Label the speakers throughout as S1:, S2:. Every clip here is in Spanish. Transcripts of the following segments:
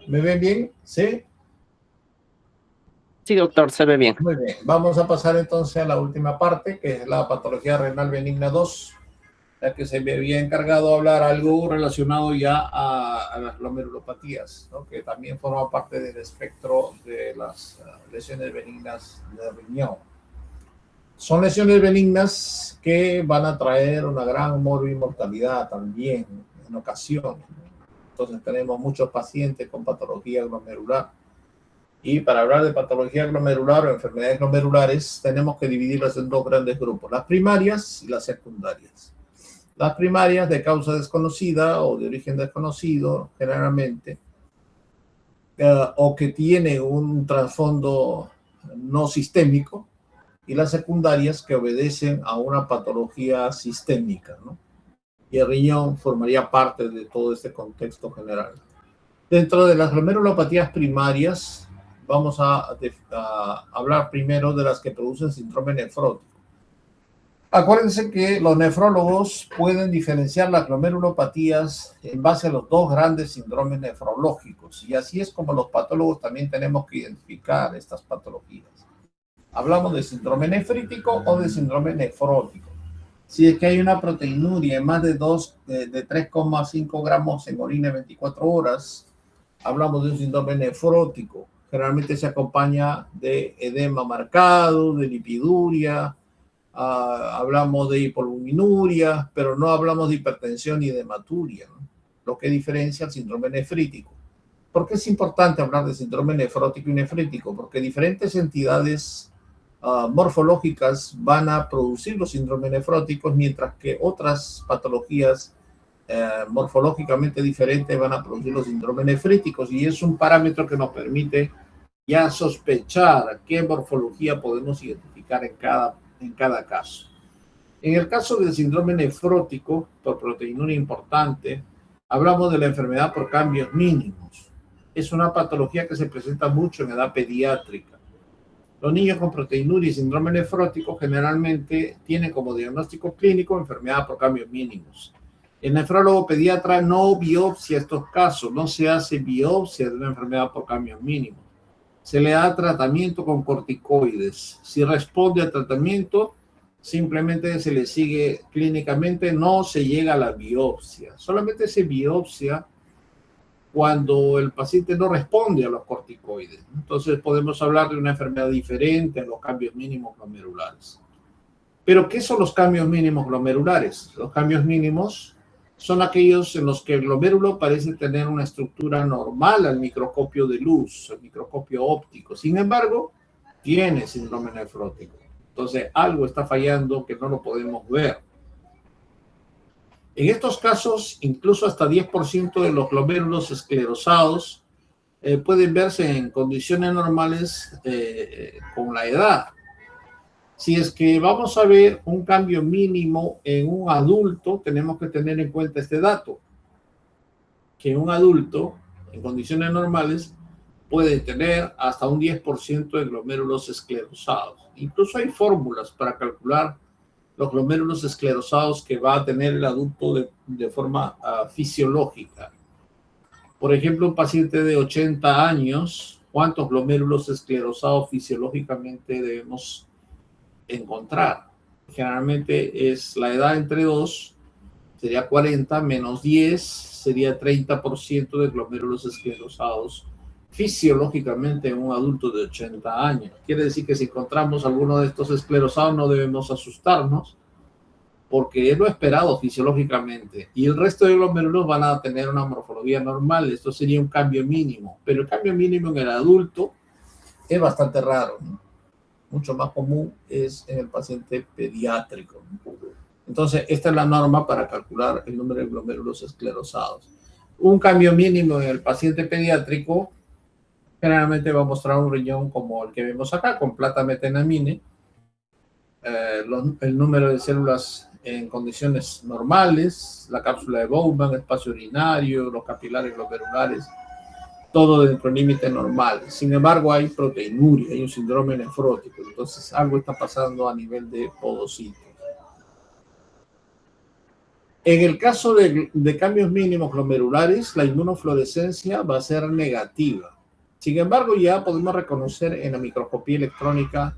S1: ¿Me ven bien? ¿Sí?
S2: Sí, doctor, se ve bien.
S1: Muy bien. Vamos a pasar entonces a la última parte, que es la patología renal benigna 2, ya que se me había encargado de hablar algo relacionado ya a las glomerulopatías, ¿no? Que también forma parte del espectro de las lesiones benignas de riñón. Son lesiones benignas que van a traer una gran morbimortalidad también en ocasiones. Entonces tenemos muchos pacientes con patología glomerular. Y para hablar de patología glomerular o enfermedades glomerulares, tenemos que dividirlas en dos grandes grupos, las primarias y las secundarias. Las primarias de causa desconocida o de origen desconocido, generalmente, o que tiene un trasfondo no sistémico, y las secundarias que obedecen a una patología sistémica, ¿no? Y el riñón formaría parte de todo este contexto general. Dentro de las glomerulopatías primarias, vamos a hablar primero de las que producen síndrome nefrótico. Acuérdense que los nefrólogos pueden diferenciar las glomerulopatías en base a los dos grandes síndromes nefrológicos, y así es como los patólogos también tenemos que identificar estas patologías. Hablamos de síndrome nefrítico o de síndrome nefrótico. Si es que hay una proteinuria en más de 3,5 gramos en orina en 24 horas, hablamos de un síndrome nefrótico. Generalmente se acompaña de edema marcado, de lipiduria, hablamos de hipoalbuminuria, pero no hablamos de hipertensión ni de hematuria, ¿no? Lo que diferencia el síndrome nefrítico. ¿Por qué es importante hablar de síndrome nefrótico y nefrítico? Porque diferentes entidades morfológicas van a producir los síndromes nefróticos, mientras que otras patologías morfológicamente diferentes van a producir los síndromes nefríticos, y es un parámetro que nos permite ya sospechar qué morfología podemos identificar en cada caso. En el caso del síndrome nefrótico por proteinuria importante, hablamos de la enfermedad por cambios mínimos. Es una patología que se presenta mucho en edad pediátrica. Los niños con proteinuria y síndrome nefrótico generalmente tienen como diagnóstico clínico enfermedad por cambios mínimos. El nefrólogo pediatra no biopsia estos casos, no se hace biopsia de una enfermedad por cambios mínimos. Se le da tratamiento con corticoides. Si responde al tratamiento, simplemente se le sigue clínicamente, no se llega a la biopsia. Solamente se biopsia cuando el paciente no responde a los corticoides. Entonces podemos hablar de una enfermedad diferente a los cambios mínimos glomerulares. Pero, ¿qué son los cambios mínimos glomerulares? Los cambios mínimos son aquellos en los que el glomérulo parece tener una estructura normal al microscopio de luz, al microscopio óptico. Sin embargo, tiene síndrome nefrótico. Entonces, algo está fallando que no lo podemos ver. En estos casos, incluso hasta 10% de los glomérulos esclerosados pueden verse en condiciones normales con la edad. Si es que vamos a ver un cambio mínimo en un adulto, tenemos que tener en cuenta este dato, que un adulto en condiciones normales puede tener hasta un 10% de glomérulos esclerosados. Incluso hay fórmulas para calcular los glomérulos esclerosados que va a tener el adulto de forma fisiológica. Por ejemplo, un paciente de 80 años, ¿cuántos glomérulos esclerosados fisiológicamente debemos encontrar? Generalmente es la edad entre 2, sería 40, menos 10, sería 30% de glomérulos esclerosados fisiológicamente en un adulto de 80 años. Quiere decir que si encontramos alguno de estos esclerosados no debemos asustarnos, porque es lo esperado fisiológicamente, y el resto de glomérulos van a tener una morfología normal. Esto sería un cambio mínimo, pero el cambio mínimo en el adulto es bastante raro, ¿no? Mucho más común es en el paciente pediátrico. Entonces, esta es la norma para calcular el número de glomérulos esclerosados. Un cambio mínimo en el paciente pediátrico generalmente va a mostrar un riñón como el que vemos acá, con plata metenamine, el número de células en condiciones normales, la cápsula de Bowman, espacio urinario, los capilares glomerulares, todo dentro del límite normal. Sin embargo, hay proteinuria, hay un síndrome nefrótico, entonces algo está pasando a nivel de podocitos. En el caso de cambios mínimos glomerulares, la inmunofluorescencia va a ser negativa. Sin embargo, ya podemos reconocer en la microscopía electrónica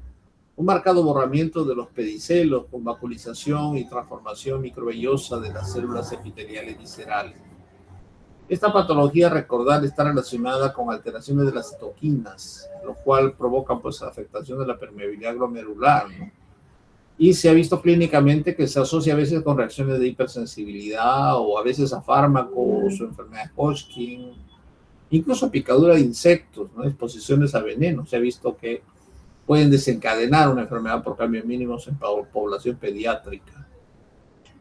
S1: un marcado borramiento de los pedicelos con vaculización y transformación microvellosa de las células epiteliales viscerales. Esta patología, recordar, está relacionada con alteraciones de las citoquinas, lo cual provoca pues afectación de la permeabilidad glomerular, ¿no? Y se ha visto clínicamente que se asocia a veces con reacciones de hipersensibilidad o a veces a fármacos o enfermedad de Hodgkin, incluso picadura de insectos, ¿no? Exposiciones a veneno. Se ha visto que pueden desencadenar una enfermedad por cambios mínimos en población pediátrica.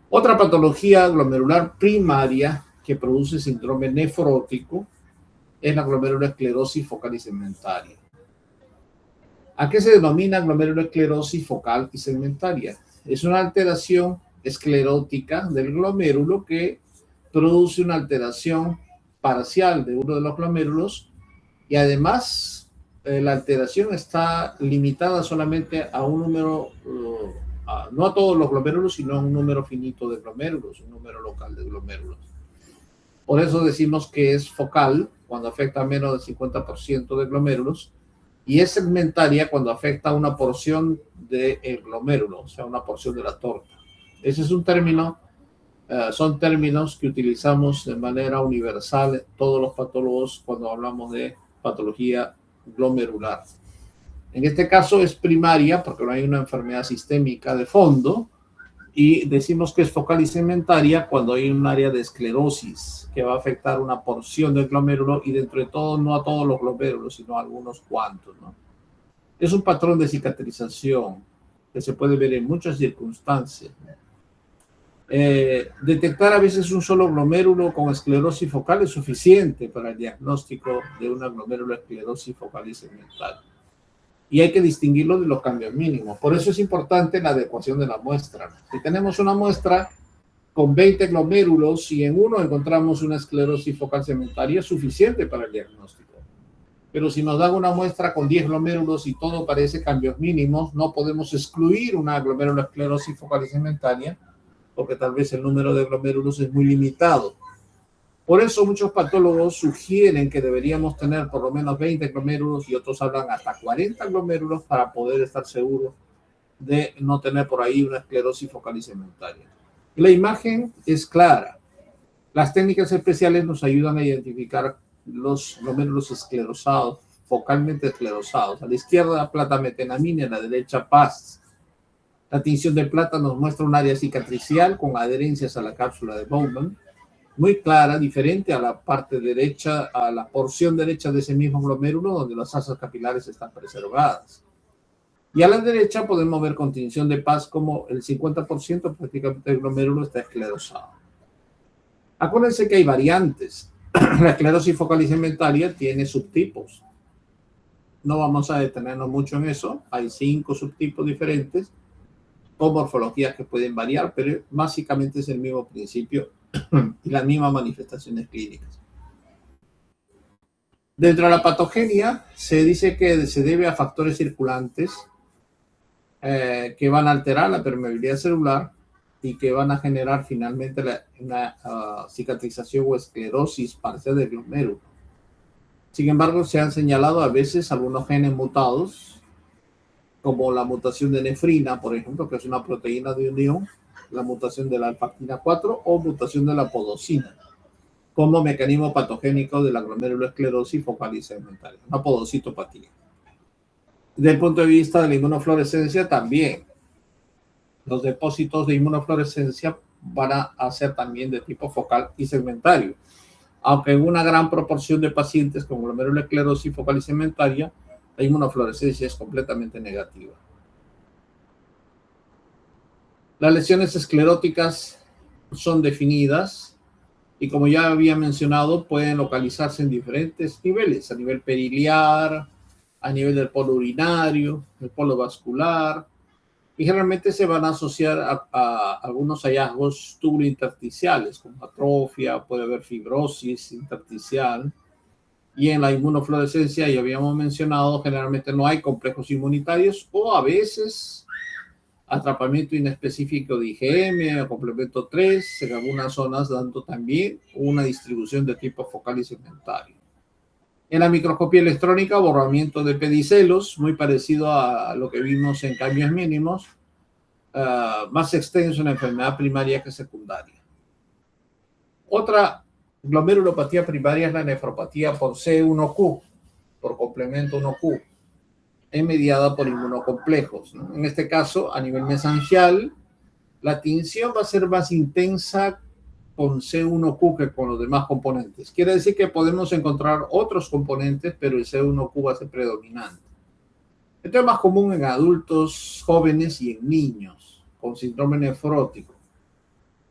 S1: Otra patología glomerular primaria que produce síndrome nefrótico es la glomerulosclerosis focal y segmentaria. ¿A qué se denomina glomerulosclerosis focal y segmentaria? Es una alteración esclerótica del glomérulo que produce una alteración parcial de uno de los glomérulos y además la alteración está limitada solamente a un número, no a todos los glomérulos, sino a un número finito de glomérulos, un número local de glomérulos. Por eso decimos que es focal cuando afecta a menos del 50% de glomérulos y es segmentaria cuando afecta a una porción del glomérulo, o sea, una porción de la torta. Ese es un término, son términos que utilizamos de manera universal todos los patólogos cuando hablamos de patología glomerular. En este caso es primaria porque no hay una enfermedad sistémica de fondo y decimos que es focal y segmentaria cuando hay un área de esclerosis que va a afectar una porción del glomérulo y dentro de todo no a todos los glomérulos sino a algunos cuantos, ¿no? Es un patrón de cicatrización que se puede ver en muchas circunstancias. Detectar a veces un solo glomérulo con esclerosis focal es suficiente para el diagnóstico de una glomerulosclerosis focal y segmentaria. Y hay que distinguirlo de los cambios mínimos. Por eso es importante la adecuación de la muestra. Si tenemos una muestra con 20 glomérulos y en uno encontramos una esclerosis focal segmentaria, es suficiente para el diagnóstico. Pero si nos dan una muestra con 10 glomérulos y todo parece cambios mínimos, no podemos excluir una glomerulosclerosis focal y segmentaria porque tal vez el número de glomérulos es muy limitado. Por eso muchos patólogos sugieren que deberíamos tener por lo menos 20 glomérulos y otros hablan hasta 40 glomérulos para poder estar seguros de no tener por ahí una esclerosis focal y segmentaria. La imagen es clara. Las técnicas especiales nos ayudan a identificar los glomérulos esclerosados, focalmente esclerosados. A la izquierda, plata metenamina, a la derecha, PAS. La tinción de plata nos muestra un área cicatricial con adherencias a la cápsula de Bowman, muy clara, diferente a la parte derecha, a la porción derecha de ese mismo glomérulo donde las asas capilares están preservadas. Y a la derecha podemos ver con tinción de PAS como el 50% prácticamente del glomérulo está esclerosado. Acuérdense que hay variantes. La esclerosis focal y segmentaria tiene subtipos. No vamos a detenernos mucho en eso. Hay 5 subtipos diferentes con morfologías que pueden variar, pero básicamente es el mismo principio y las mismas manifestaciones clínicas. Dentro de la patogenia se dice que se debe a factores circulantes que van a alterar la permeabilidad celular y que van a generar finalmente una cicatrización o esclerosis parcial del glomérulo. Sin embargo, se han señalado a veces algunos genes mutados, como la mutación de nefrina, por ejemplo, que es una proteína de unión, la mutación de la alfa-actina 4 o mutación de la podosina, como mecanismo patogénico de la glomerulosclerosis focal y segmentaria, una podocitopatía. Desde el punto de vista de la inmunofluorescencia, también los depósitos de inmunofluorescencia van a ser también de tipo focal y segmentario, aunque en una gran proporción de pacientes con glomerulosclerosis focal y segmentaria, la inmunofluorescencia es completamente negativa. Las lesiones escleróticas son definidas y, como ya había mencionado, pueden localizarse en diferentes niveles, a nivel periliar, a nivel del polo urinario, del polo vascular, y generalmente se van a asociar a algunos hallazgos tubulointersticiales, como atrofia, puede haber fibrosis intersticial. Y en la inmunofluorescencia, ya habíamos mencionado, generalmente no hay complejos inmunitarios o a veces atrapamiento inespecífico de IgM o complemento 3, en algunas zonas dando también una distribución de tipo focal y segmentario. En la microscopía electrónica, borramiento de pedicelos, muy parecido a lo que vimos en cambios mínimos, más extenso en la enfermedad primaria que secundaria. Otra glomerulopatía primaria es la nefropatía por C1Q, por complemento 1Q, mediada por inmunocomplejos, ¿no? En este caso, a nivel mesangial, la tinción va a ser más intensa con C1Q que con los demás componentes. Quiere decir que podemos encontrar otros componentes, pero el C1Q va a ser predominante. Esto es más común en adultos jóvenes y en niños con síndrome nefrótico.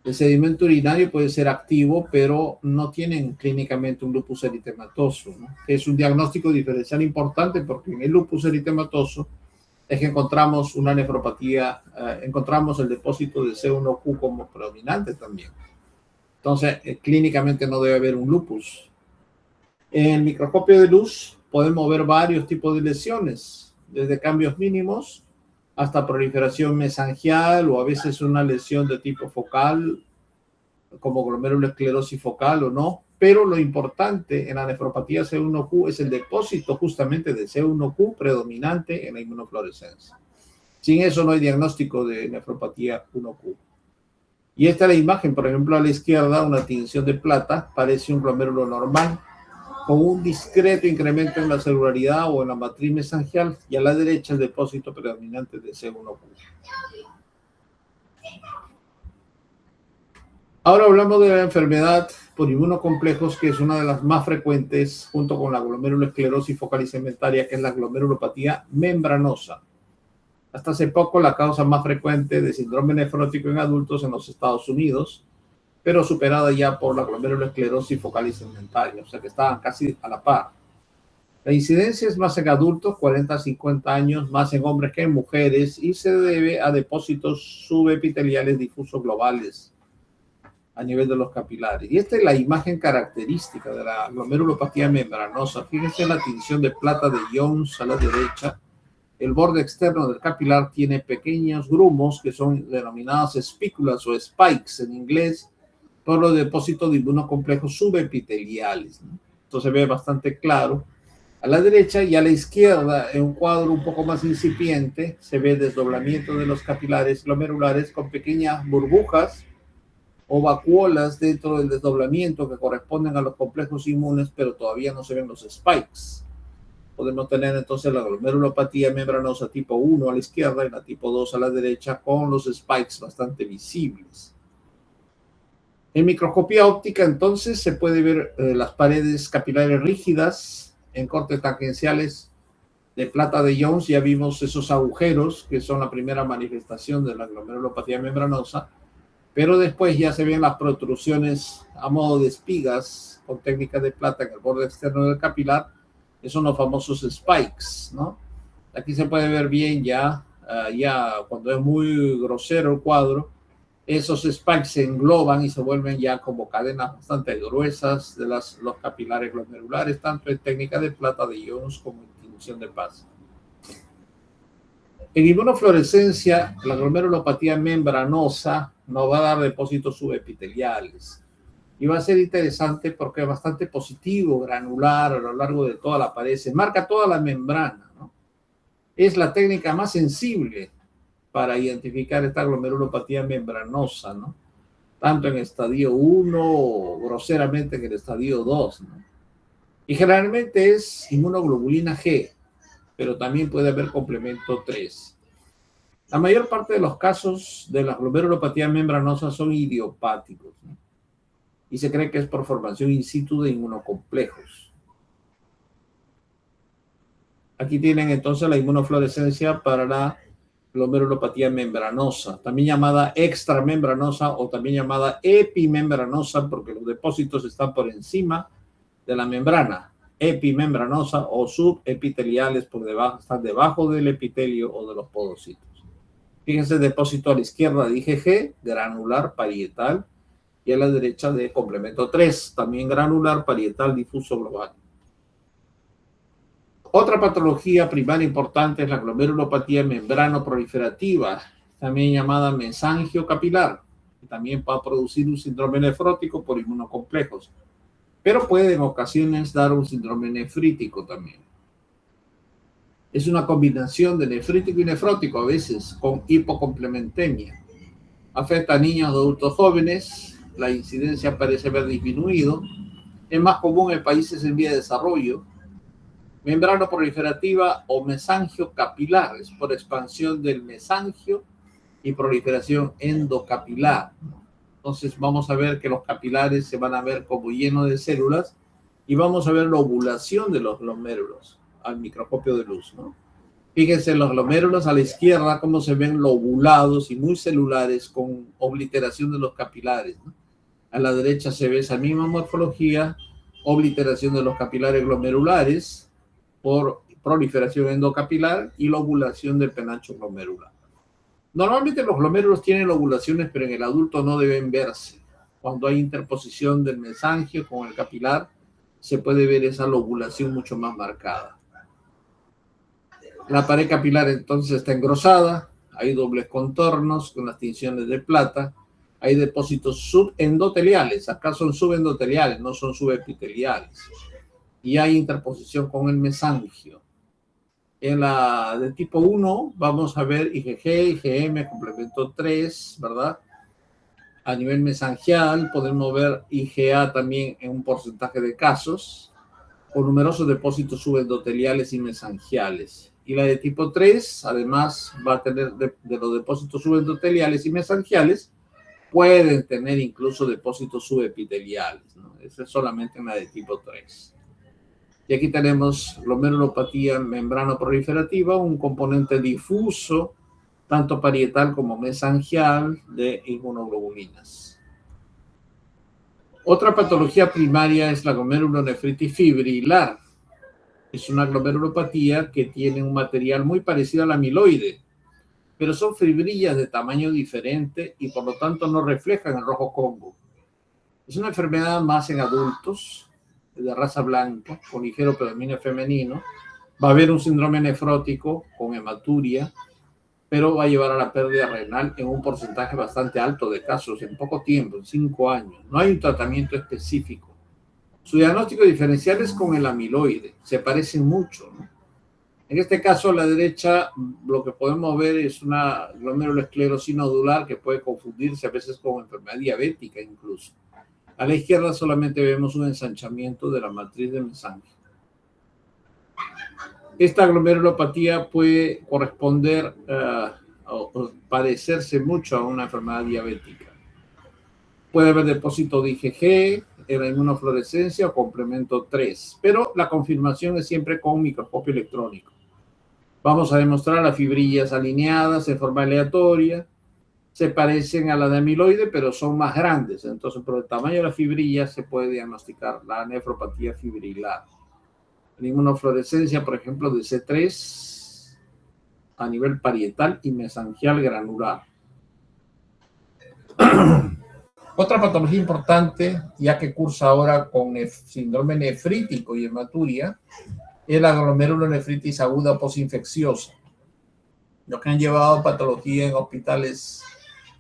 S1: El sedimento urinario puede ser activo, pero no tienen clínicamente un lupus eritematoso, ¿no? Es un diagnóstico diferencial importante porque en el lupus eritematoso es que encontramos una nefropatía, encontramos el depósito de C1Q como predominante también. Entonces, clínicamente no debe haber un lupus. En el microscopio de luz podemos ver varios tipos de lesiones, desde cambios mínimos hasta proliferación mesangial o a veces una lesión de tipo focal, como glomerulosclerosis focal o no. Pero lo importante en la nefropatía C1Q es el depósito justamente de C1Q predominante en la inmunofluorescencia. Sin eso no hay diagnóstico de nefropatía 1Q. Y esta es la imagen, por ejemplo, a la izquierda, una tinción de plata, parece un glomérulo normal, con un discreto incremento en la celularidad o en la matriz mesangial, y a la derecha el depósito predominante de C1Q. Ahora hablamos de la enfermedad por inmunocomplejos, que es una de las más frecuentes, junto con la glomerulosclerosis focal y segmentaria, que es la glomerulopatía membranosa. Hasta hace poco la causa más frecuente de síndrome nefrótico en adultos en los Estados Unidos, pero superada ya por la glomerulosclerosis focal y segmentaria, o sea que estaban casi a la par. La incidencia es más en adultos, 40 a 50 años, más en hombres que en mujeres, y se debe a depósitos subepiteliales difusos globales a nivel de los capilares. Y esta es la imagen característica de la glomerulopatía membranosa. Fíjense la tinción de plata de Jones a la derecha. El borde externo del capilar tiene pequeños grumos que son denominados espículas o spikes en inglés por los depósitos de inmunocomplejos subepiteliales, ¿no? Esto se ve bastante claro. A la derecha y a la izquierda, en un cuadro un poco más incipiente, se ve desdoblamiento de los capilares glomerulares con pequeñas burbujas o vacuolas dentro del desdoblamiento que corresponden a los complejos inmunes, pero todavía no se ven los spikes. Podemos tener entonces la glomerulopatía membranosa tipo 1 a la izquierda y la tipo 2 a la derecha, con los spikes bastante visibles. En microscopía óptica, entonces, se puede ver las paredes capilares rígidas en cortes tangenciales de plata de Jones. Ya vimos esos agujeros que son la primera manifestación de la glomerulopatía membranosa, pero después ya se ven las protrusiones a modo de espigas con técnicas de plata en el borde externo del capilar. Esos son los famosos spikes, ¿no? Aquí se puede ver bien ya cuando es muy grosero el cuadro, esos spikes se engloban y se vuelven ya como cadenas bastante gruesas de los capilares glomerulares, tanto en técnica de plata de Jones como en tinción de paz. En inmunofluorescencia, la glomerulopatía membranosa nos va a dar depósitos subepiteliales. Y va a ser interesante porque es bastante positivo, granular a lo largo de toda la pared. Se marca toda la membrana, ¿no? Es la técnica más sensible para identificar esta glomerulopatía membranosa, ¿no? Tanto en estadio 1 o groseramente en el estadio 2, ¿no? Y generalmente es inmunoglobulina G, pero también puede haber complemento 3. La mayor parte de los casos de la glomerulopatía membranosa son idiopáticos, ¿no? Y se cree que es por formación in situ de inmunocomplejos. Aquí tienen entonces la inmunofluorescencia para la glomerulopatía membranosa, también llamada extramembranosa o también llamada epimembranosa, porque los depósitos están por encima de la membrana, epimembranosa, o subepiteliales por debajo, están debajo del epitelio o de los podocitos. Fíjense el depósito a la izquierda de IgG, granular parietal, y a la derecha de complemento 3, también granular parietal difuso global. Otra patología primaria importante es la glomerulopatía membrano proliferativa. también llamada mesangio capilar, que también va a producir un síndrome nefrótico por inmunocomplejos, pero puede en ocasiones dar un síndrome nefrítico también. Es una combinación de nefrítico y nefrótico, a veces con hipocomplementemia. Afecta a niños, adultos jóvenes, la incidencia parece haber disminuido, es más común en países en vía de desarrollo. Membrana proliferativa o mesangio capilar, es por expansión del mesangio y proliferación endocapilar. Entonces vamos a ver que los capilares se van a ver como llenos de células y vamos a ver la ovulación de los glomérulos al microscopio de luz, ¿no? Fíjense los glomérulos a la izquierda cómo se ven lobulados y muy celulares con obliteración de los capilares, ¿no? A la derecha se ve esa misma morfología, obliteración de los capilares glomerulares por proliferación endocapilar y lobulación del penacho glomerular. Normalmente los glomérulos tienen lobulaciones, pero en el adulto no deben verse. Cuando hay interposición del mesangio con el capilar, se puede ver esa lobulación mucho más marcada. La pared capilar entonces está engrosada, hay dobles contornos con las tinciones de plata, hay depósitos subendoteliales, acá son subendoteliales, no son subepiteliales, y hay interposición con el mesangio. En la de tipo 1 vamos a ver IgG, IgM, complemento 3, ¿verdad? A nivel mesangial podemos ver IgA también en un porcentaje de casos, con numerosos depósitos subendoteliales y mesangiales. Y la de tipo 3, además, va a tener de los depósitos subendoteliales y mesangiales, pueden tener incluso depósitos subepiteliales, ¿no? Eso es solamente en la de tipo 3. Y aquí tenemos glomerulopatía membrana proliferativa, un componente difuso, tanto parietal como mesangial, de inmunoglobulinas. Otra patología primaria es la glomerulonefritis fibrilar. Es una glomerulopatía que tiene un material muy parecido al amiloide, pero son fibrillas de tamaño diferente y por lo tanto no reflejan el rojo Congo. Es una enfermedad más en adultos, de raza blanca, con ligero predominio femenino. Va a haber un síndrome nefrótico con hematuria, pero va a llevar a la pérdida renal en un porcentaje bastante alto de casos en poco tiempo, en 5 años. No hay un tratamiento específico. Su diagnóstico diferencial es con el amiloide, se parecen mucho, ¿no? En este caso, a la derecha, lo que podemos ver es una glomerulosclerosis nodular que puede confundirse a veces con enfermedad diabética incluso. A la izquierda solamente vemos un ensanchamiento de la matriz de mesangio. Esta glomerulopatía puede corresponder o parecerse mucho a una enfermedad diabética. Puede haber depósito de IgG en la inmunofluorescencia o complemento 3, pero la confirmación es siempre con microscopio electrónico. Vamos a demostrar las fibrillas alineadas en forma aleatoria. Se parecen a la de amiloide, pero son más grandes. Entonces, por el tamaño de la fibrilla se puede diagnosticar la nefropatía fibrilar. La inmunofluorescencia, por ejemplo, de C3 a nivel parietal y mesangial granular. Otra patología importante, ya que cursa ahora con síndrome nefrítico y hematuria, es la glomerulonefritis aguda posinfecciosa. Los que han llevado patología en hospitales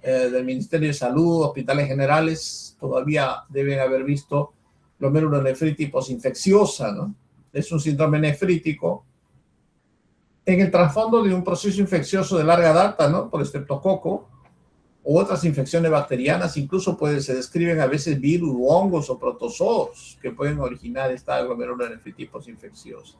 S1: del Ministerio de Salud, hospitales generales, todavía deben haber visto glomerulonefritis posinfecciosa, ¿no? Es un síndrome nefrítico en el trasfondo de un proceso infeccioso de larga data, ¿no? Por estreptococo u otras infecciones bacterianas, incluso se describen a veces virus, hongos o protozoos que pueden originar esta glomerulonefritis posinfecciosa.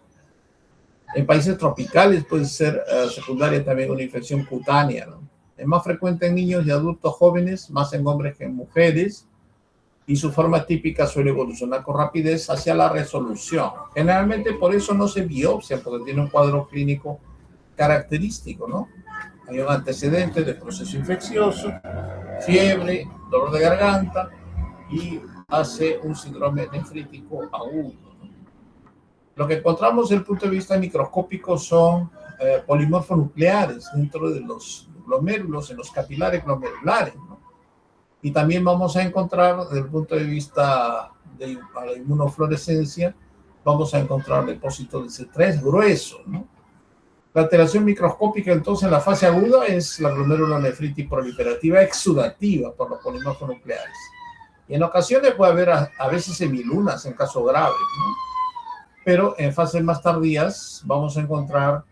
S1: En países tropicales puede ser secundaria también una infección cutánea, ¿no? Es más frecuente en niños y adultos jóvenes, más en hombres que en mujeres, y su forma típica suele evolucionar con rapidez hacia la resolución. Generalmente por eso no se biopsia, porque tiene un cuadro clínico característico, ¿no? Hay un antecedente de proceso infeccioso, fiebre, dolor de garganta y hace un síndrome nefrítico agudo. Lo que encontramos desde el punto de vista microscópico son polimorfonucleares dentro de los glomérulos, en los capilares glomerulares, ¿no? Y también vamos a encontrar, desde el punto de vista de la inmunofluorescencia, vamos a encontrar depósitos de C3 grueso, ¿no? La alteración microscópica, entonces, en la fase aguda es la glomerulonefritis proliferativa exudativa por los polimorfos nucleares. Y en ocasiones puede haber a veces semilunas en casos graves, ¿no? Pero en fases más tardías vamos a encontrar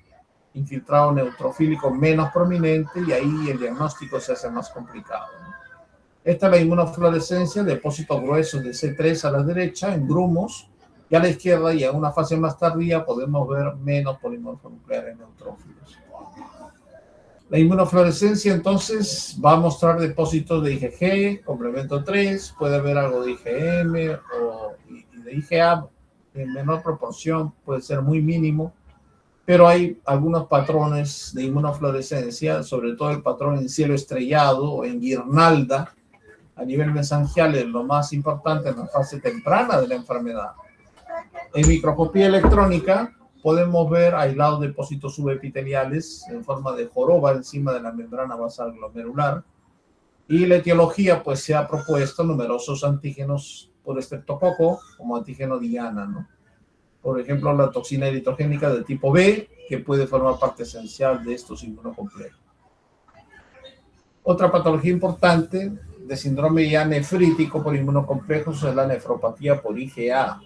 S1: infiltrado neutrofílico menos prominente y ahí el diagnóstico se hace más complicado, ¿no? Esta es la inmunofluorescencia, depósitos gruesos de C3 a la derecha en grumos, y a la izquierda y en una fase más tardía podemos ver menos polimorfos nucleares neutrófilos. La inmunofluorescencia entonces va a mostrar depósitos de IgG, complemento 3, puede haber algo de IgM y de IgA en menor proporción, puede ser muy mínimo, pero hay algunos patrones de inmunofluorescencia, sobre todo el patrón en cielo estrellado o en guirnalda, a nivel mesangial es lo más importante en la fase temprana de la enfermedad. En microscopía electrónica podemos ver aislados depósitos subepiteliales en forma de joroba encima de la membrana basal glomerular, y la etiología pues se ha propuesto numerosos antígenos por estreptococo como antígeno diana, ¿no? Por ejemplo, la toxina eritrogénica de tipo B, que puede formar parte esencial de estos inmunocomplejos. Otra patología importante de síndrome ya nefrítico por inmunocomplejos es la nefropatía por IgA.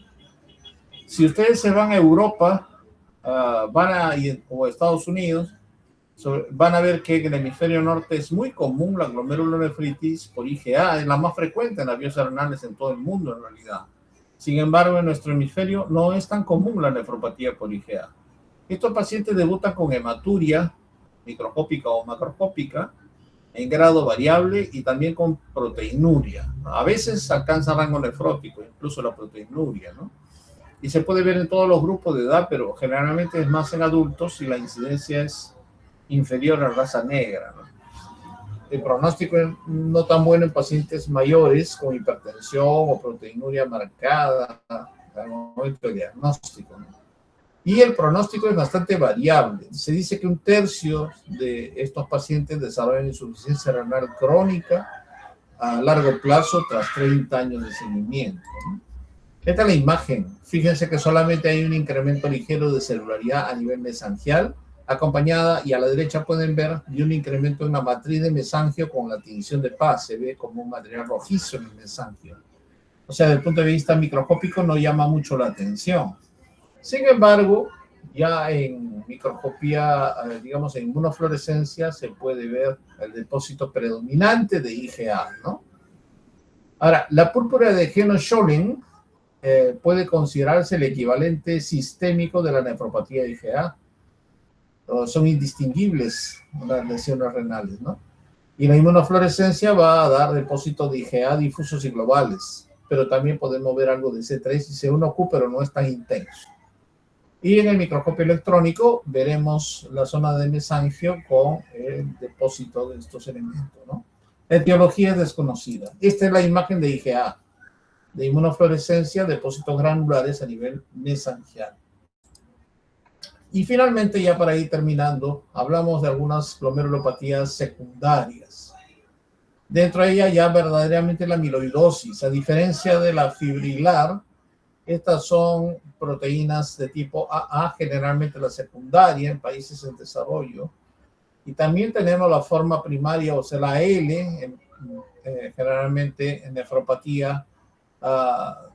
S1: Si ustedes se van a Europa o a Estados Unidos, van a ver que en el hemisferio norte es muy común la glomerulonefritis por IgA, es la más frecuente en las vías renales en todo el mundo en realidad. Sin embargo, en nuestro hemisferio no es tan común la nefropatía por IgA. Estos pacientes debutan con hematuria microscópica o macroscópica en grado variable y también con proteinuria. A veces alcanza rango nefrótico, incluso la proteinuria, ¿no? Y se puede ver en todos los grupos de edad, pero generalmente es más en adultos y la incidencia es inferior a raza negra, ¿no? El pronóstico es no tan bueno en pacientes mayores con hipertensión o proteinuria marcada al momento del diagnóstico, ¿no? Y el pronóstico es bastante variable. Se dice que 1/3 de estos pacientes desarrollan insuficiencia renal crónica a largo plazo tras 30 años de seguimiento, ¿no? Esta es la imagen. Fíjense que solamente hay un incremento ligero de celularidad a nivel mesangial, acompañada, y a la derecha pueden ver, de un incremento en la matriz de mesangio con la tinción de paz. Se ve como un material rojizo en el mesangio. O sea, desde el punto de vista microscópico no llama mucho la atención. Sin embargo, ya en microscopía, digamos, en inmunofluorescencia, se puede ver el depósito predominante de IgA, ¿no? Ahora, la púrpura de Heno-Scholling puede considerarse el equivalente sistémico de la nefropatía de IgA. Son indistinguibles las lesiones renales, ¿no? Y la inmunofluorescencia va a dar depósitos de IgA difusos y globales, pero también podemos ver algo de C3 y C1q, pero no es tan intenso. Y en el microscopio electrónico veremos la zona de mesangio con el depósito de estos elementos, ¿no? La etiología es desconocida. Esta es la imagen de IgA, de inmunofluorescencia, depósitos granulares a nivel mesangial. Y finalmente, ya para ir terminando, hablamos de algunas glomerulopatías secundarias. Dentro de ella ya verdaderamente la amiloidosis, a diferencia de la fibrilar, estas son proteínas de tipo AA, generalmente la secundaria en países en desarrollo. Y también tenemos la forma primaria, o sea, la L, generalmente en nefropatía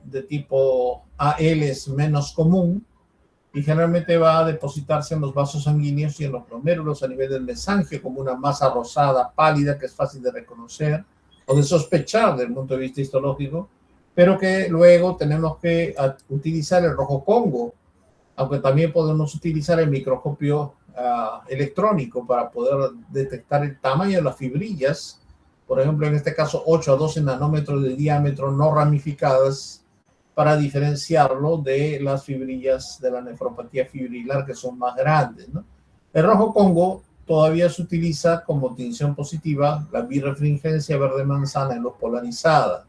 S1: de tipo AL es menos común y generalmente va a depositarse en los vasos sanguíneos y en los glomérulos a nivel del mesangio como una masa rosada, pálida, que es fácil de reconocer o de sospechar desde el punto de vista histológico, pero que luego tenemos que utilizar el rojo Congo, aunque también podemos utilizar el microscopio electrónico para poder detectar el tamaño de las fibrillas, por ejemplo, en este caso 8 a 12 nanómetros de diámetro no ramificadas, para diferenciarlo de las fibrillas de la nefropatía fibrilar que son más grandes, ¿no? El rojo Congo todavía se utiliza como tinción positiva, la birefringencia verde manzana en luz polarizada.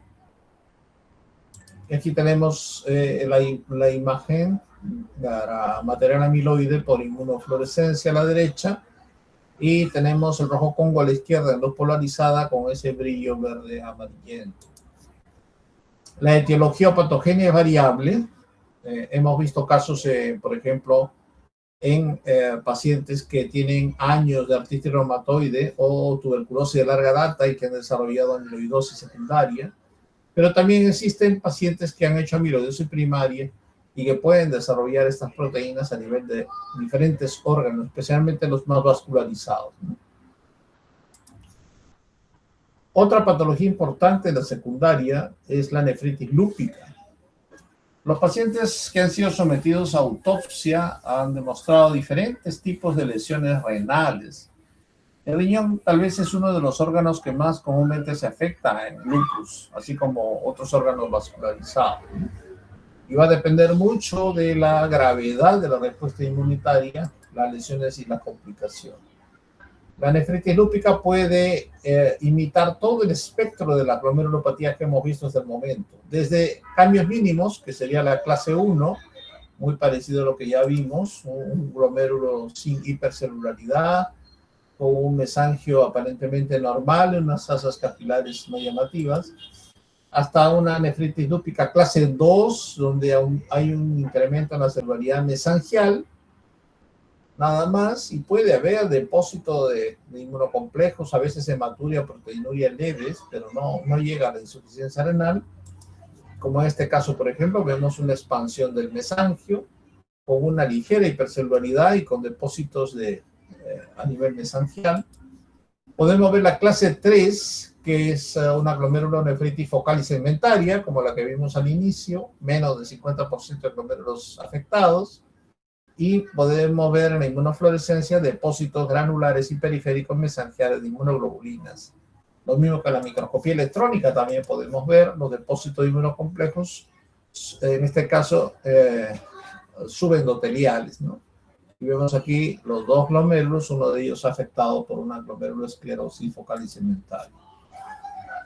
S1: Aquí tenemos la imagen de material amiloide por inmunofluorescencia a la derecha y tenemos el rojo Congo a la izquierda en luz polarizada con ese brillo verde amarillento. La etiología o patogenia es variable. Hemos visto casos, por ejemplo, en pacientes que tienen años de artritis reumatoide o tuberculosis de larga data y que han desarrollado amiloidosis secundaria. Pero también existen pacientes que han hecho amiloidosis primaria y que pueden desarrollar estas proteínas a nivel de diferentes órganos, especialmente los más vascularizados, ¿no? Otra patología importante de la secundaria es la nefritis lúpica. Los pacientes que han sido sometidos a autopsia han demostrado diferentes tipos de lesiones renales. El riñón tal vez es uno de los órganos que más comúnmente se afecta en lupus, así como otros órganos vascularizados. Y va a depender mucho de la gravedad de la respuesta inmunitaria, las lesiones y la complicación. La nefritis lúpica puede imitar todo el espectro de la glomerulopatía que hemos visto hasta el momento, desde cambios mínimos, que sería la clase 1, muy parecido a lo que ya vimos, un glomérulo sin hipercelularidad, con un mesangio aparentemente normal, unas asas capilares no llamativas, hasta una nefritis lúpica clase 2, donde hay un incremento en la celularidad mesangial, nada más, y puede haber depósito de inmunocomplejos, a veces hematuria, proteinuria leves, pero no llega a la insuficiencia renal. Como en este caso, por ejemplo, vemos una expansión del mesangio con una ligera hipercelularidad y con depósitos a nivel mesangial. Podemos ver la clase 3, que es una glomerulonefritis focal y segmentaria, como la que vimos al inicio, menos del 50% de glomérulos afectados. Y podemos ver en la inmunofluorescencia depósitos granulares y periféricos mesangiales de inmunoglobulinas. Lo mismo que en la microscopía electrónica también podemos ver los depósitos de inmunocomplejos, en este caso subendoteliales, ¿no? Y vemos aquí los dos glomérulos, uno de ellos afectado por una glomerulosclerosis focal y segmentaria.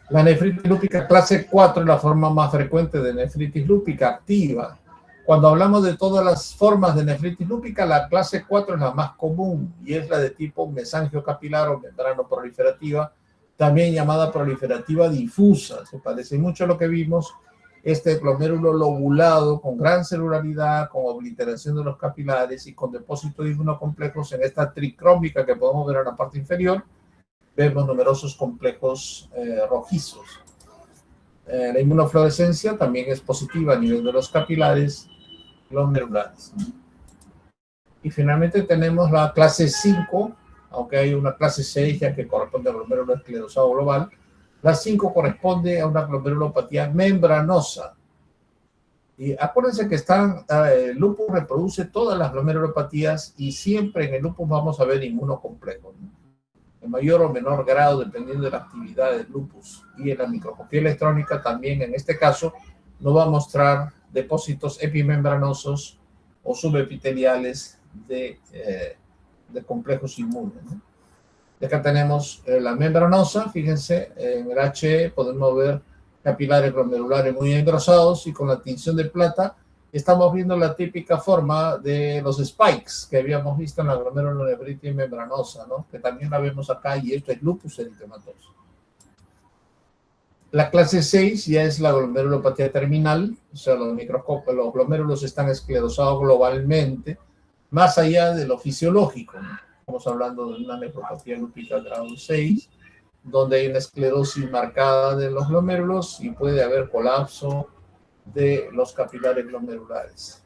S1: La nefritis lúpica clase 4 es la forma más frecuente de nefritis lúpica activa. Cuando hablamos de todas las formas de nefritis lúpica, la clase 4 es la más común y es la de tipo mesangio capilar o membrano proliferativa, también llamada proliferativa difusa. Se parece mucho a lo que vimos, este glomérulo lobulado con gran celularidad, con obliteración de los capilares y con depósitos de inmunocomplejos en esta tricrómica que podemos ver en la parte inferior. Vemos numerosos complejos rojizos. La inmunofluorescencia también es positiva a nivel de los capilares glomerulares. Y finalmente tenemos la clase 5, aunque hay una clase 6 ya que corresponde al glomérulo esclerosado global. La 5 corresponde a una glomerulopatía membranosa. Y acuérdense que el lupus reproduce todas las glomerulopatías y siempre en el lupus vamos a ver inmunocomplejos, ¿no? En mayor o menor grado dependiendo de la actividad del lupus. Y en la microscopía electrónica también en este caso nos va a mostrar depósitos epimembranosos o subepiteliales de complejos inmunes, ¿no? Y acá tenemos la membranosa, fíjense, en el HE podemos ver capilares glomerulares muy engrosados y con la tinción de plata estamos viendo la típica forma de los spikes que habíamos visto en la glomerulonefritis membranosa, ¿no? Que también la vemos acá y esto es lupus eritematoso. La clase 6 ya es la glomerulopatía terminal, o sea, los glomérulos están esclerosados globalmente, más allá de lo fisiológico, ¿no? Estamos hablando de una nefropatía lúpica grado 6, donde hay una esclerosis marcada de los glomérulos y puede haber colapso de los capilares glomerulares.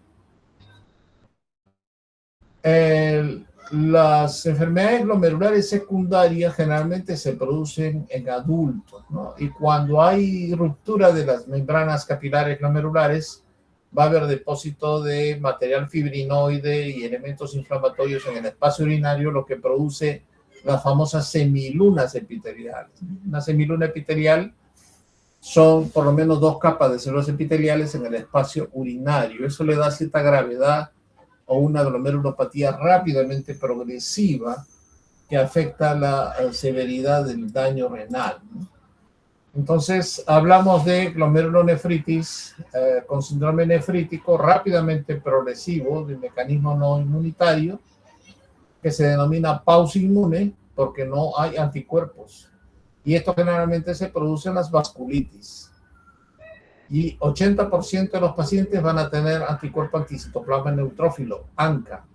S1: Las enfermedades glomerulares secundarias generalmente se producen en adultos, ¿no? Y cuando hay ruptura de las membranas capilares glomerulares, va a haber depósito de material fibrinoide y elementos inflamatorios en el espacio urinario, lo que produce las famosas semilunas epiteliales. Una semiluna epitelial son por lo menos 2 capas de células epiteliales en el espacio urinario. Eso le da cierta gravedad o una glomerulopatía rápidamente progresiva que afecta la severidad del daño renal, ¿no? Entonces, hablamos de glomerulonefritis con síndrome nefrítico rápidamente progresivo de mecanismo no inmunitario que se denomina pausa inmune porque no hay anticuerpos. Y esto generalmente se produce en las vasculitis. Y 80% de los pacientes van a tener anticuerpo anticitoplasma neutrófilo, ANCA.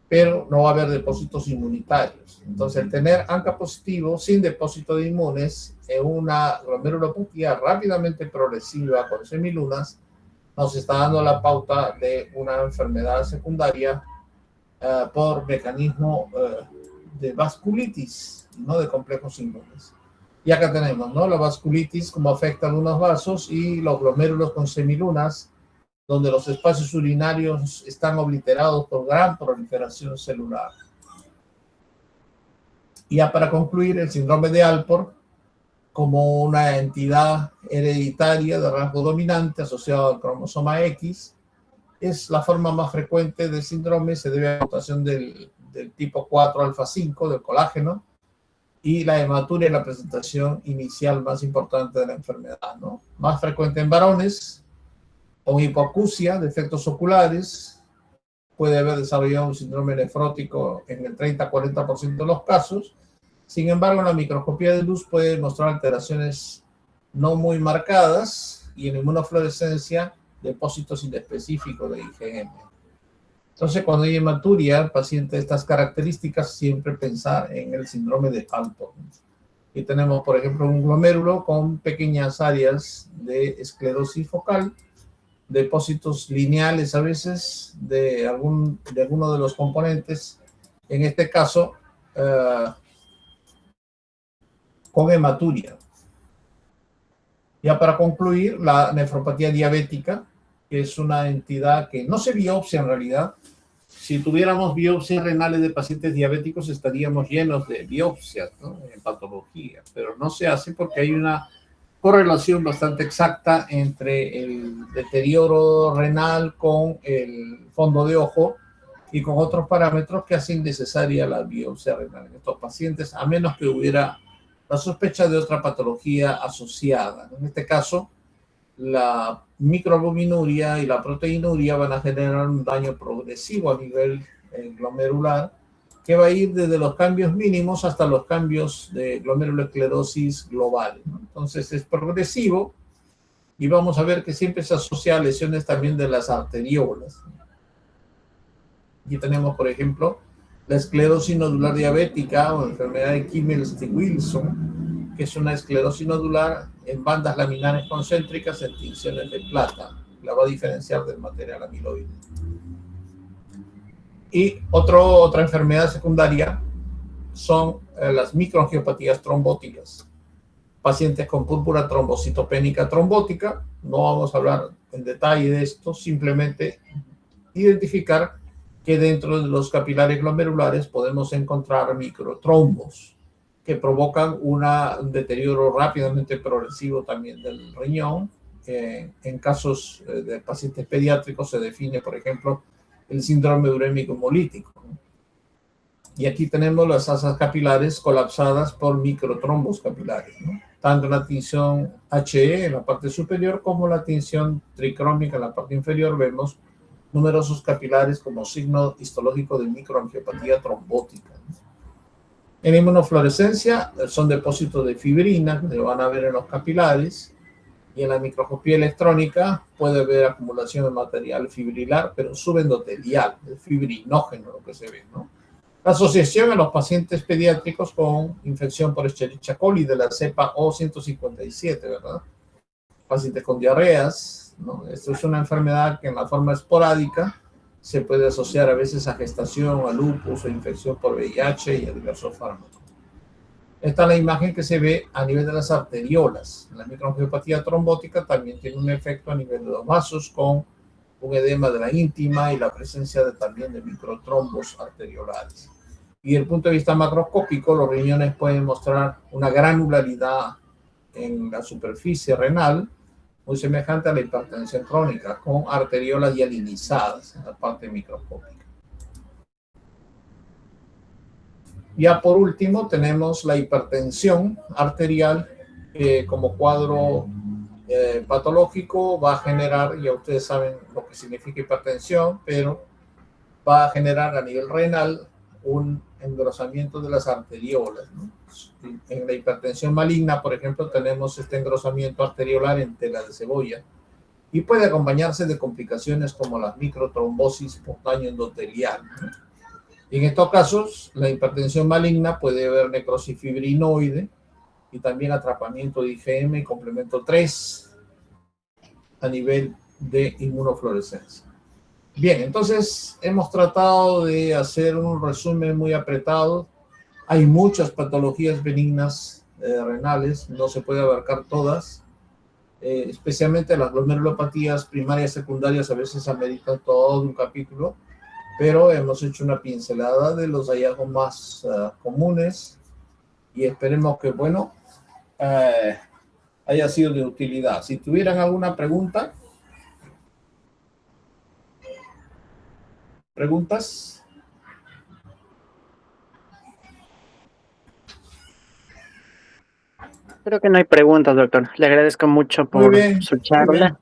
S1: pero no va a haber depósitos inmunitarios. Entonces, el tener ANCA positivo sin depósito de inmunes en una glomerulopatía rápidamente progresiva con semilunas nos está dando la pauta de una enfermedad secundaria por mecanismo de vasculitis, no de complejos inmunes. Y acá tenemos, ¿no?, la vasculitis, como afecta a algunos vasos, y los glomérulos con semilunas, donde los espacios urinarios están obliterados por gran proliferación celular. Y ya para concluir, el síndrome de Alport, como una entidad hereditaria de rasgo dominante asociado al cromosoma X, es la forma más frecuente del síndrome, se debe a la mutación del tipo 4 alfa 5 del colágeno, y la hematuria es la presentación inicial más importante de la enfermedad, ¿no? Más frecuente en varones, con hipoacusia, defectos oculares, puede haber desarrollado un síndrome nefrótico en el 30-40% de los casos. Sin embargo, la microscopía de luz puede mostrar alteraciones no muy marcadas y en inmunofluorescencia depósitos inespecíficos de IgM. Entonces, cuando hay hematuria, el paciente de estas características, siempre pensar en el síndrome de Alport. Aquí tenemos, por ejemplo, un glomérulo con pequeñas áreas de esclerosis focal, depósitos lineales a veces de alguno de los componentes, en este caso con hematuria. Ya para concluir, la nefropatía diabética, que es una entidad que no se biopsia en realidad. Si tuviéramos biopsias renales de pacientes diabéticos, estaríamos llenos de biopsias, ¿no?, en patología, pero no se hace porque hay una correlación bastante exacta entre el deterioro renal con el fondo de ojo y con otros parámetros que hacen necesaria la biopsia renal en estos pacientes, a menos que hubiera la sospecha de otra patología asociada. En este caso, la microalbuminuria y la proteinuria van a generar un daño progresivo a nivel glomerular, que va a ir desde los cambios mínimos hasta los cambios de glomerulosclerosis global, ¿no? Entonces es progresivo y vamos a ver que siempre se asocia a lesiones también de las arteriolas. Aquí tenemos, por ejemplo, la esclerosis nodular diabética o enfermedad de Kimmel-Wilson, que es una esclerosis nodular en bandas laminares concéntricas en tinciones de plata. La va a diferenciar del material amiloide. Y otra enfermedad secundaria son las microangiopatías trombóticas. Pacientes con púrpura trombocitopénica trombótica, no vamos a hablar en detalle de esto, simplemente identificar que dentro de los capilares glomerulares podemos encontrar microtrombos que provocan un deterioro rápidamente progresivo también del riñón. En casos de pacientes pediátricos se define, por ejemplo, el síndrome urémico hemolítico. Y aquí tenemos las asas capilares colapsadas por microtrombos capilares, ¿no?, tanto la tinción HE en la parte superior como la tinción tricrómica en la parte inferior. Vemos numerosos capilares como signo histológico de microangiopatía trombótica. En inmunofluorescencia son depósitos de fibrina que se van a ver en los capilares, y en la microscopía electrónica puede haber acumulación de material fibrilar, pero subendotelial, el fibrinógeno, lo que se ve, ¿no? La asociación en los pacientes pediátricos con infección por Escherichia coli de la cepa O157, ¿verdad? Pacientes con diarreas, ¿no? Esto es una enfermedad que en la forma esporádica se puede asociar a veces a gestación, a lupus, a infección por VIH y a diversos fármacos. Esta es la imagen que se ve a nivel de las arteriolas. La microangiopatía trombótica también tiene un efecto a nivel de los vasos, con un edema de la íntima y la presencia también de microtrombos arteriolares. Y desde el punto de vista macroscópico, los riñones pueden mostrar una granularidad en la superficie renal, muy semejante a la hipertensión crónica, con arteriolas hialinizadas en la parte microscópica. Ya por último tenemos la hipertensión arterial, como cuadro patológico va a generar, ya ustedes saben lo que significa hipertensión, pero va a generar a nivel renal un engrosamiento de las arteriolas, ¿no? En la hipertensión maligna, por ejemplo, tenemos este engrosamiento arteriolar en tela de cebolla y puede acompañarse de complicaciones como la microtrombosis por daño endotelial, ¿no? En estos casos, la hipertensión maligna puede haber necrosis fibrinoide y también atrapamiento de IgM y complemento 3 a nivel de inmunofluorescencia. Bien, entonces hemos tratado de hacer un resumen muy apretado. Hay muchas patologías benignas renales, no se puede abarcar todas, especialmente las glomerulopatías primarias, secundarias, a veces ameritan todo un capítulo, pero hemos hecho una pincelada de los hallazgos más comunes y esperemos que, bueno, haya sido de utilidad. Si tuvieran alguna pregunta, ¿preguntas?
S2: Creo que no hay preguntas, doctor. Le agradezco mucho
S1: Muy
S2: por
S1: bien,
S2: su
S1: muy bien.
S2: charla.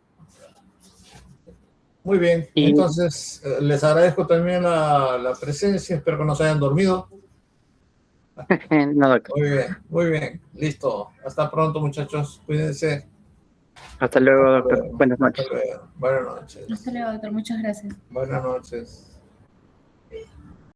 S1: Muy bien,
S2: Y
S1: entonces les agradezco también la presencia, espero que no se hayan dormido.
S2: no, doctor.
S1: Muy bien, listo. Hasta pronto, muchachos, cuídense.
S2: Hasta luego,
S1: Hasta
S2: doctor.
S1: luego,
S2: Buenas
S1: hasta
S2: noches.
S1: luego. Buenas noches.
S3: Hasta luego, doctor. Muchas gracias.
S1: Buenas noches.